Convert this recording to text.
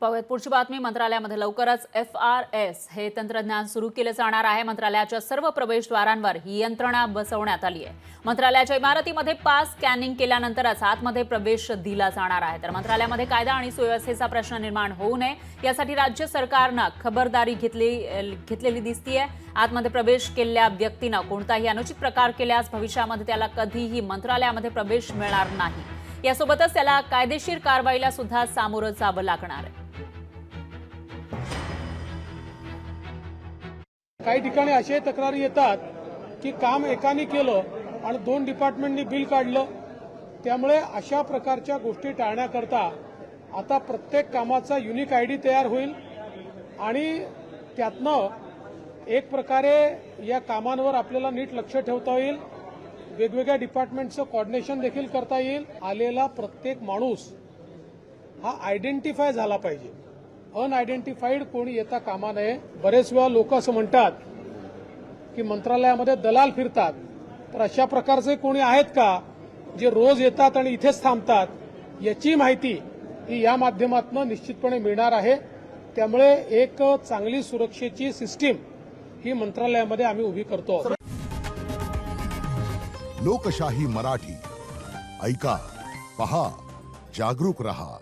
पाहूयात पुढची बातमी। मंत्रालयामध्ये लवकरच FRS हे तंत्रज्ञान सुरू केले जाणार आहे। मंत्रालयाच्या सर्व प्रवेशद्वारांवर ही यंत्रणा बसवण्यात आली आहे। मंत्रालयाच्या इमारतीमध्ये पास स्कॅनिंग केल्यानंतरच आतमध्ये प्रवेश दिला जाणार आहे। तर मंत्रालयामध्ये कायदा आणि सुव्यवस्थेचा प्रश्न निर्माण होऊ नये यासाठी राज्य सरकारने खबरदारी घेतलेली दिसतीये। आतमध्ये प्रवेश केलेल्या व्यक्तीने कोणताही अनुचित प्रकार केल्यास भविष्यामध्ये त्याला कधीही मंत्रालयामध्ये प्रवेश मिळणार नाही। यासोबतच त्याला कायदेशीर कारवाईला सुद्धा सामोरं जावं लागणार आहे। काही ठिकाणी अशा तक्रारी येतात की काम एकाने केलं आणि 2 डिपार्टमेंटनी बिल काढलं, त्यामुळे अशा प्रकारच्या गोष्टी टाळण्याकरता आता प्रत्येक कामाचा युनिक आयडी तयार होईल आणि त्यातनं एक प्रकारे या कामांवर आपल्याला नीट लक्ष ठेवता येईल, वेगवेगळ्या डिपार्टमेंटचं कोऑर्डिनेशन देखील करता येईल। आलेला प्रत्येक माणूस हा आयडेंटिफाय झाला पाहिजे, अनआयडेंटिफाईड कोणी येता कामा नये। बरेच वेळा लोक असं म्हणतात की मंत्रालयामध्ये दलाल फिरतात, तर अशा प्रकारचे कोणी आहेत का जे रोज येतात आणि इथेच थांबतात, याची माहिती ही या माध्यमातून निश्चितपणे मिळणार आहे। त्यामुळे एक चांगली सुरक्षेची सिस्टीम ही मंत्रालयामध्ये आम्ही उभी करतो। लोकशाही मराठी ऐका, पहा, जागरूक रहा।